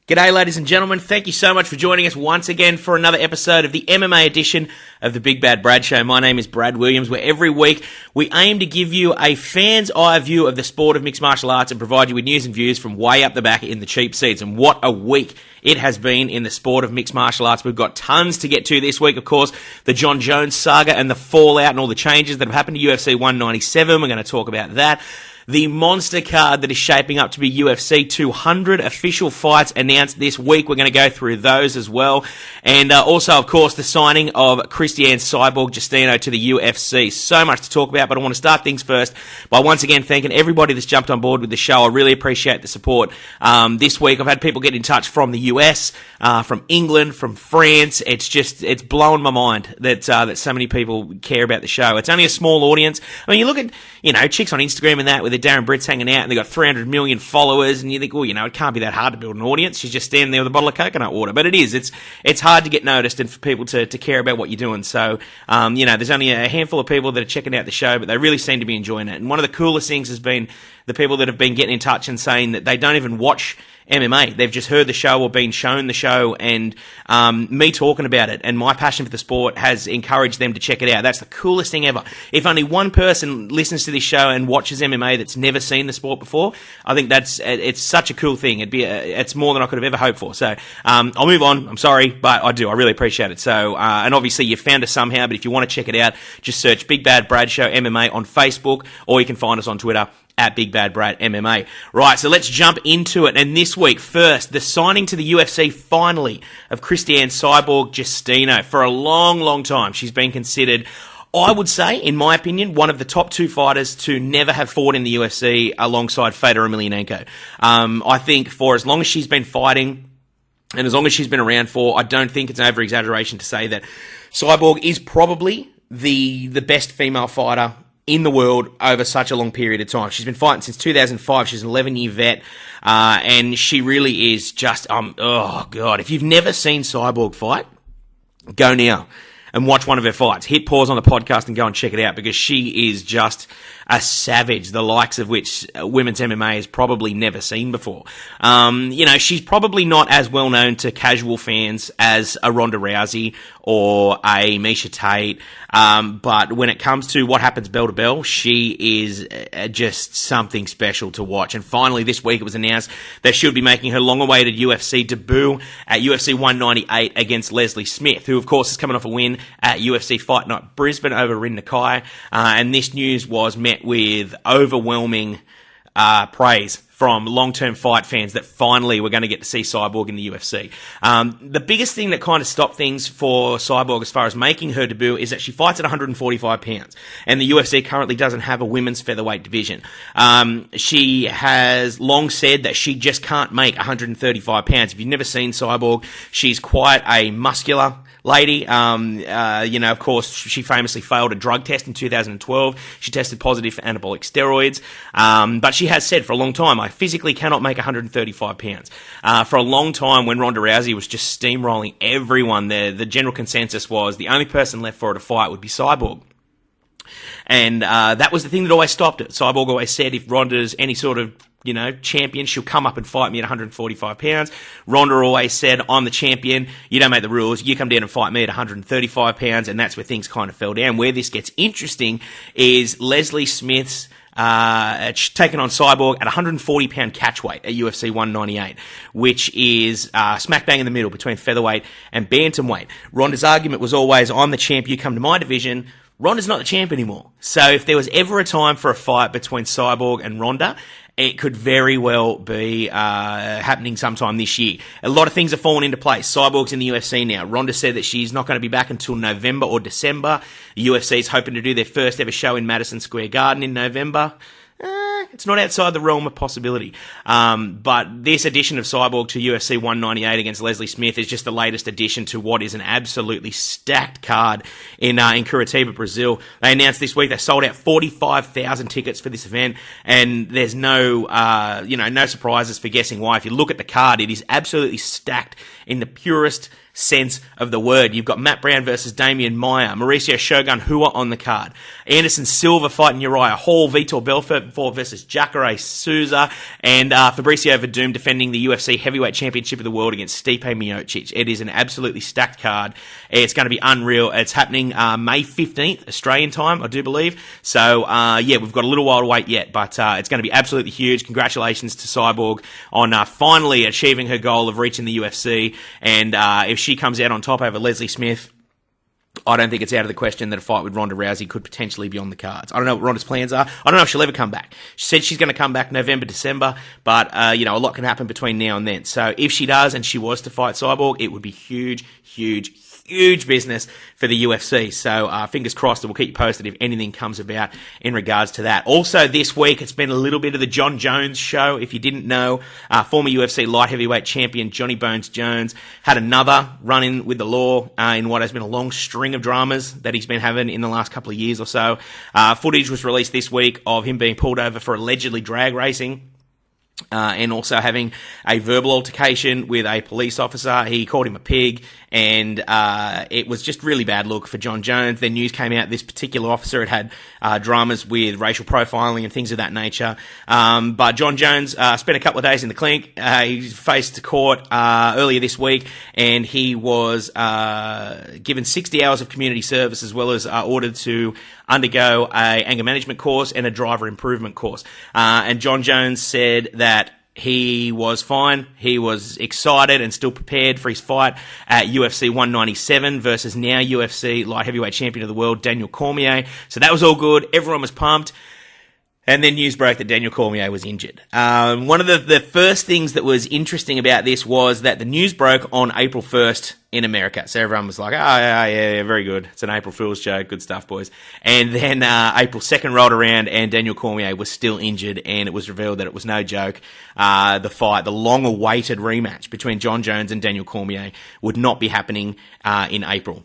G'day, ladies and gentlemen. Thank you so much for joining us once again for another episode of the MMA edition of the Big Bad Brad Show. My name is Brad Williams, where every week we aim to give you a fan's eye view of the sport of mixed martial arts and provide you with news and views from way up the back in the cheap seats. And what a week it has been in the sport of mixed martial arts. We've got tons to get to this week. Of course, the Jon Jones saga and the fallout and all the changes that have happened to UFC 197. We're going to talk about that. The monster card that is shaping up to be UFC 200 official fights announced this week. We're going to go through those as well. And also, of course, the signing of Christiane Cyborg Justino to the UFC. So much to talk about, but I want to start things first by once again thanking everybody that's jumped on board with the show. I really appreciate the support. This week, I've had people get in touch from the US, from England, from France. It's blowing my mind that so many people care about the show. It's only a small audience. I mean, you look at, chicks on Instagram and that with Darren Britt's hanging out and they've got 300 million followers and you think, it can't be that hard to build an audience. She's just standing there with a bottle of coconut water. But it is. It's hard to get noticed and for people to care about what you're doing. So, there's only a handful of people that are checking out the show, but they really seem to be enjoying it. And one of the coolest things has been the people that have been getting in touch and saying that they don't even watch MMA. They've just heard the show or been shown the show, and me talking about it and my passion for the sport has encouraged them to check it out. That's the coolest thing ever. If only one person listens to this show and watches MMA that's never seen the sport before, I think it's such a cool thing. It's more than I could have ever hoped for. So I'll move on. I'm sorry, but I really appreciate it. So and obviously you found us somehow, but if you want to check it out, just search Big Bad Brad Show MMA on Facebook, or you can find us on Twitter at Big Bad Brad MMA. Right, so let's jump into it. And this week, first, the signing to the UFC finally of Christiane Cyborg Justino. For a long, long time, she's been considered, I would say, in my opinion, one of the top two fighters to never have fought in the UFC alongside Fedor Emelianenko. I think for as long as she's been fighting, and as long as she's been around for, I don't think it's an over-exaggeration to say that Cyborg is probably the best female fighter in the world over such a long period of time. She's been fighting since 2005. She's an 11-year vet, and she really is just, oh God. If you've never seen Cyborg fight, go now and watch one of her fights. Hit pause on the podcast and go and check it out, because she is just a savage, the likes of which women's MMA has probably never seen before. She's probably not as well known to casual fans as a Ronda Rousey or a Miesha Tate, but when it comes to what happens bell to bell, she is just something special to watch. And finally, this week it was announced that she'll be making her long-awaited UFC debut at UFC 198 against Leslie Smith, who of course is coming off a win at UFC Fight Night Brisbane over Rin Nakai, and this news was met with overwhelming praise from long-term fight fans that finally we're going to get to see Cyborg in the UFC. The biggest thing that kind of stopped things for Cyborg as far as making her debut is that she fights at 145 pounds, and the UFC currently doesn't have a women's featherweight division. She has long said that she just can't make 135 pounds. If you've never seen Cyborg, she's quite a muscular lady. Of course, she famously failed a drug test in 2012. She tested positive for anabolic steroids. But she has said for a long time, I physically cannot make 135 pounds. For a long time, when Ronda Rousey was just steamrolling everyone there, the general consensus was the only person left for her to fight would be Cyborg. And that was the thing that always stopped it. Cyborg always said, if Ronda's any sort of champion, she'll come up and fight me at 145 pounds. Ronda always said, I'm the champion, you don't make the rules, you come down and fight me at 135 pounds, and that's where things kind of fell down. Where this gets interesting is Leslie Smith's taken on Cyborg at 140-pound catchweight at UFC 198, which is smack bang in the middle between featherweight and bantamweight. Ronda's argument was always, I'm the champ, you come to my division. Ronda's not the champ anymore. So if there was ever a time for a fight between Cyborg and Ronda, it could very well be happening sometime this year. A lot of things have fallen into place. Cyborg's in the UFC now. Ronda said that she's not going to be back until November or December. The UFC is hoping to do their first ever show in Madison Square Garden in November. It's not outside the realm of possibility. But this edition of Cyborg to UFC 198 against Leslie Smith is just the latest addition to what is an absolutely stacked card in Curitiba, Brazil. They announced this week they sold out 45,000 tickets for this event, and there's no surprises for guessing why. If you look at the card, it is absolutely stacked in the purest sense of the word. You've got Matt Brown versus Damian Maia, Mauricio Shogun Hua on the card, Anderson Silva fighting Uriah Hall, Vitor Belfort versus Jacare Souza, and Fabricio Verdum defending the UFC Heavyweight Championship of the World against Stipe Miocic. It is an absolutely stacked card. It's going to be unreal. It's happening May 15th, Australian time, I do believe. So, we've got a little while to wait yet, but it's going to be absolutely huge. Congratulations to Cyborg on finally achieving her goal of reaching the UFC, and if she comes out on top over Leslie Smith, I don't think it's out of the question that a fight with Ronda Rousey could potentially be on the cards. I don't know what Ronda's plans are. I don't know if she'll ever come back. She said she's going to come back November, December, but, a lot can happen between now and then. So if she does and she was to fight Cyborg, it would be huge business for the UFC. So fingers crossed, and we'll keep you posted if anything comes about in regards to that. Also this week, it's been a little bit of the Jon Jones show. If you didn't know, former UFC light heavyweight champion Johnny Bones Jones had another run-in with the law in what has been a long string of dramas that he's been having in the last couple of years or so. Footage was released this week of him being pulled over for allegedly drag racing. And also having a verbal altercation with a police officer. He called him a pig, and it was just really bad look for Jon Jones. Then news came out this particular officer had dramas with racial profiling and things of that nature. But Jon Jones spent a couple of days in the clinic. He faced court earlier this week, and he was given 60 hours of community service, as well as ordered to undergo a anger management course and a driver improvement course. And Jon Jones said that he was fine. He was excited and still prepared for his fight at UFC 197 versus now UFC light heavyweight champion of the world, Daniel Cormier. So that was all good. Everyone was pumped. And then news broke that Daniel Cormier was injured. One of the first things that was interesting about this was that the news broke on April 1st in America. So everyone was like, yeah, very good. It's an April Fool's joke. Good stuff, boys. And then April 2nd rolled around and Daniel Cormier was still injured, and it was revealed that it was no joke. The long-awaited rematch between Jon Jones and Daniel Cormier would not be happening in April.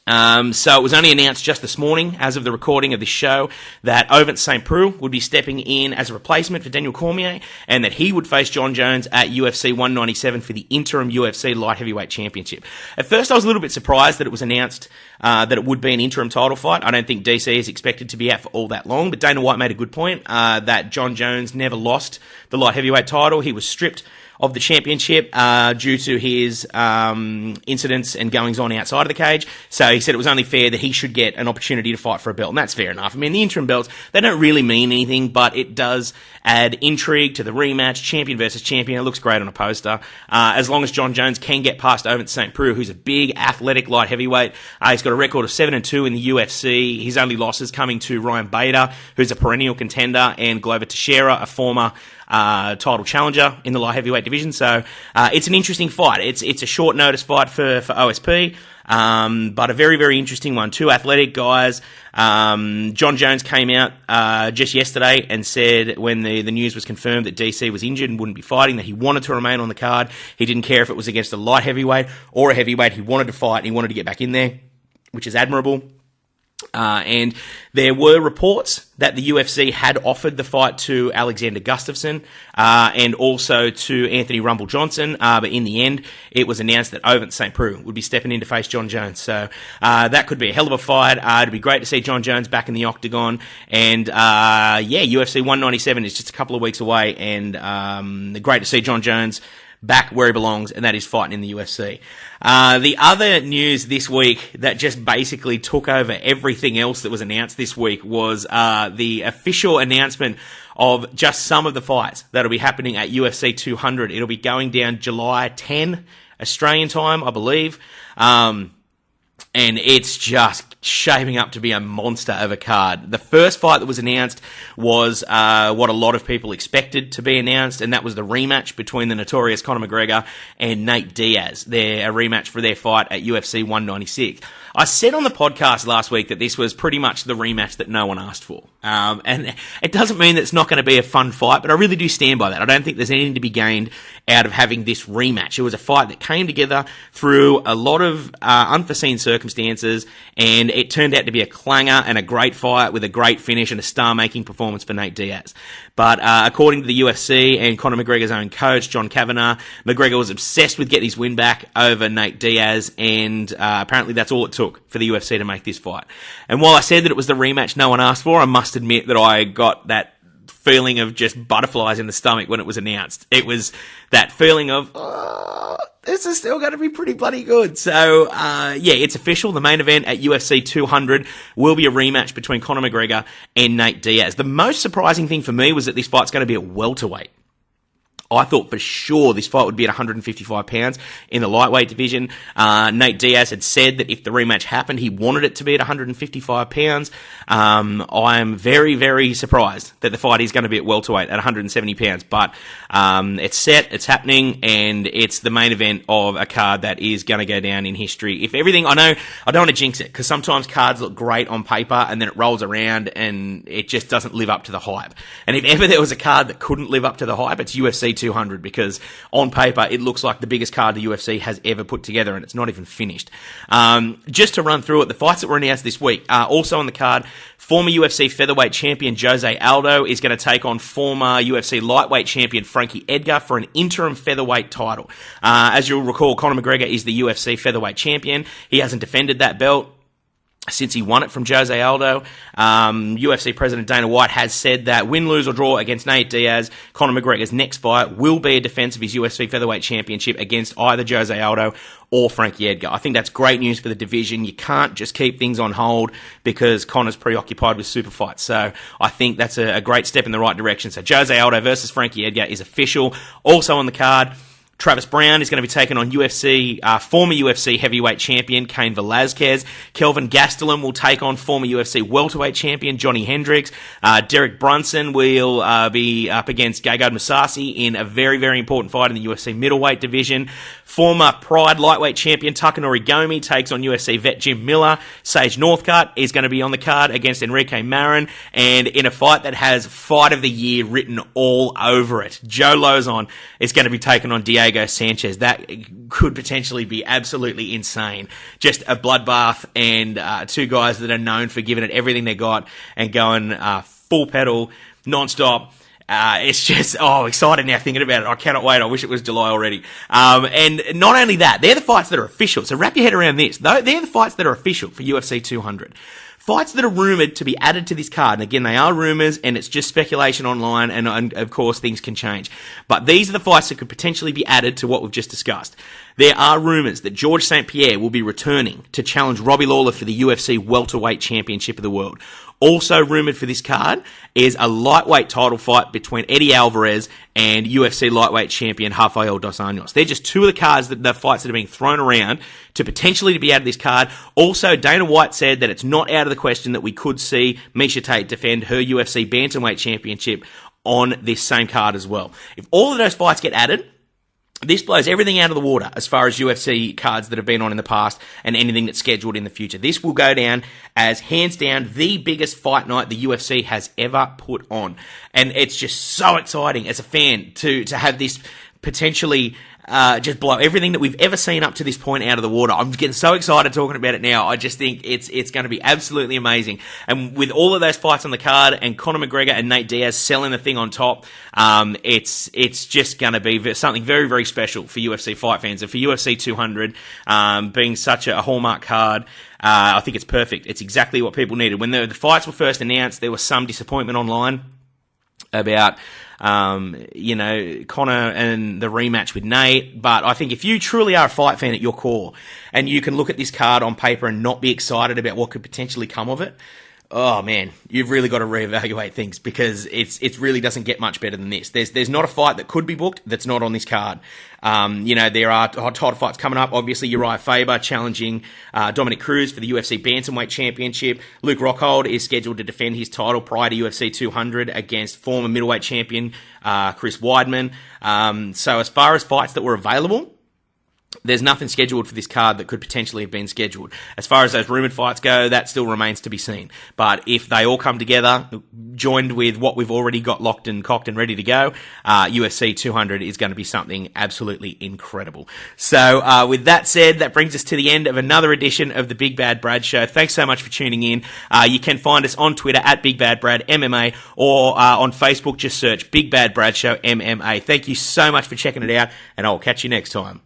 So it was only announced just this morning, as of the recording of this show, that Ovent St. Preux would be stepping in as a replacement for Daniel Cormier, and that he would face Jon Jones at UFC 197 for the interim UFC light heavyweight championship. At first, I was a little bit surprised that it was announced that it would be an interim title fight. I don't think DC is expected to be out for all that long, but Dana White made a good point that Jon Jones never lost the light heavyweight title. He was stripped of the championship due to his incidents and goings-on outside of the cage. So he said it was only fair that he should get an opportunity to fight for a belt, and that's fair enough. I mean, the interim belts, they don't really mean anything, but it does add intrigue to the rematch, champion versus champion. It looks great on a poster. As long as Jon Jones can get past Ovent St. Preux, who's a big, athletic light heavyweight. He's got a record of 7-2 in the UFC. His only losses coming to Ryan Bader, who's a perennial contender, and Glover Teixeira, a former title challenger in the light heavyweight division. So it's an interesting fight. It's a short notice fight for OSP, but a very, very interesting one. Two athletic guys. Jon Jones came out just yesterday and said, when the news was confirmed that DC was injured and wouldn't be fighting, that he wanted to remain on the card. He didn't care if it was against a light heavyweight or a heavyweight. He wanted to fight and he wanted to get back in there, which is admirable. And there were reports that the UFC had offered the fight to Alexander Gustafsson and also to Anthony Rumble Johnson, but in the end, it was announced that Ovent St. Preux would be stepping in to face Jon Jones. So that could be a hell of a fight. It'd be great to see Jon Jones back in the octagon. And UFC 197 is just a couple of weeks away, and great to see Jon Jones back where he belongs, and that is fighting in the UFC. The other news this week that just basically took over everything else that was announced this week was the official announcement of just some of the fights that'll be happening at UFC 200. It'll be going down July 10, Australian time, I believe. And it's just shaping up to be a monster of a card. The first fight that was announced was what a lot of people expected to be announced, and that was the rematch between the notorious Conor McGregor and Nate Diaz. They're a rematch for their fight at UFC 196. I said on the podcast last week that this was pretty much the rematch that no one asked for. And it doesn't mean that it's not going to be a fun fight, but I really do stand by that. I don't think there's anything to be gained out of having this rematch. It was a fight that came together through a lot of unforeseen circumstances circumstances, and it turned out to be a clanger and a great fight with a great finish and a star-making performance for Nate Diaz. But according to the UFC and Conor McGregor's own coach, John Kavanagh, McGregor was obsessed with getting his win back over Nate Diaz, and apparently that's all it took for the UFC to make this fight. And while I said that it was the rematch no one asked for, I must admit that I got that feeling of just butterflies in the stomach when it was announced. It was that feeling of, this is still going to be pretty bloody good. So, yeah, it's official. The main event at UFC 200 will be a rematch between Conor McGregor and Nate Diaz. The most surprising thing for me was that this fight's going to be at welterweight. I thought for sure this fight would be at 155 pounds in the lightweight division. Nate Diaz had said that if the rematch happened, he wanted it to be at 155 pounds. I am very, very surprised that the fight is going to be at welterweight at 170 pounds. But it's set, it's happening, and it's the main event of a card that is going to go down in history. If everything, I know, I don't want to jinx it, because sometimes cards look great on paper, and then it rolls around, and it just doesn't live up to the hype. And if ever there was a card that couldn't live up to the hype, it's UFC 200, because on paper it looks like the biggest card the UFC has ever put together, and it's not even finished. Just to run through it, the fights that were announced this week are also on the card. Former UFC featherweight champion Jose Aldo is going to take on former UFC lightweight champion Frankie Edgar for an interim featherweight title. As you'll recall, Conor McGregor is the UFC featherweight champion. He hasn't defended that belt since he won it from Jose Aldo. UFC President Dana White has said that win, lose or draw against Nate Diaz, Conor McGregor's next fight will be a defense of his UFC featherweight championship against either Jose Aldo or Frankie Edgar. I think that's great news for the division. You can't just keep things on hold because Conor's preoccupied with super fights. So I think that's a great step in the right direction. So Jose Aldo versus Frankie Edgar is official. Also on the card, Travis Brown is going to be taking on former UFC heavyweight champion Cain Velasquez. Kelvin Gastelum will take on former UFC welterweight champion Johnny Hendricks. Derek Brunson will be up against Gegard Mousasi in a very, very important fight in the UFC middleweight division. Former Pride lightweight champion Takanori Gomi takes on UFC vet Jim Miller. Sage Northcutt is going to be on the card against Enrique Marin, and in a fight that has Fight of the Year written all over it, Joe Lozon is going to be taking on Diego Sanchez. That could potentially be absolutely insane. Just a bloodbath, and two guys that are known for giving it everything they got and going full pedal, non-stop. It's just, excited now thinking about it. I cannot wait. I wish it was July already. And not only that, they're the fights that are official. So wrap your head around this. They're the fights that are official for UFC 200. Fights that are rumoured to be added to this card, and again, they are rumours, and it's just speculation online, and of course, things can change. But these are the fights that could potentially be added to what we've just discussed. There are rumours that Georges St-Pierre will be returning to challenge Robbie Lawler for the UFC Welterweight Championship of the World. Also rumoured for this card is a lightweight title fight between Eddie Alvarez and UFC lightweight champion Rafael Dos Anjos. They're just two of the fights that are being thrown around to potentially be added to this card. Also, Dana White said that it's not out of the question that we could see Miesha Tate defend her UFC Bantamweight Championship on this same card as well. If all of those fights get added, this blows everything out of the water as far as UFC cards that have been on in the past and anything that's scheduled in the future. This will go down as, hands down, the biggest fight night the UFC has ever put on. And it's just so exciting as a fan to have this potentially just blow everything that we've ever seen up to this point out of the water. I'm getting so excited talking about it now. I just think it's going to be absolutely amazing. And with all of those fights on the card and Conor McGregor and Nate Diaz selling the thing on top, it's just going to be something very, very special for UFC fight fans. And for UFC 200, being such a hallmark card, I think it's perfect. It's exactly what people needed. When the fights were first announced, there was some disappointment online about Conor and the rematch with Nate. But I think if you truly are a fight fan at your core and you can look at this card on paper and not be excited about what could potentially come of it, oh man, you've really got to reevaluate things, because it really doesn't get much better than this. There's not a fight that could be booked that's not on this card. There are title fights coming up. Obviously, Uriah Faber challenging Dominic Cruz for the UFC Bantamweight Championship. Luke Rockhold is scheduled to defend his title prior to UFC 200 against former middleweight champion Chris Weidman. So as far as fights that were available, there's nothing scheduled for this card that could potentially have been scheduled. As far as those rumoured fights go, that still remains to be seen. But if they all come together, joined with what we've already got locked and cocked and ready to go, UFC 200 is going to be something absolutely incredible. So with that said, that brings us to the end of another edition of the Big Bad Brad Show. Thanks so much for tuning in. You can find us on Twitter at Big Bad Brad MMA, or on Facebook, just search Big Bad Brad Show MMA. Thank you so much for checking it out, and I'll catch you next time.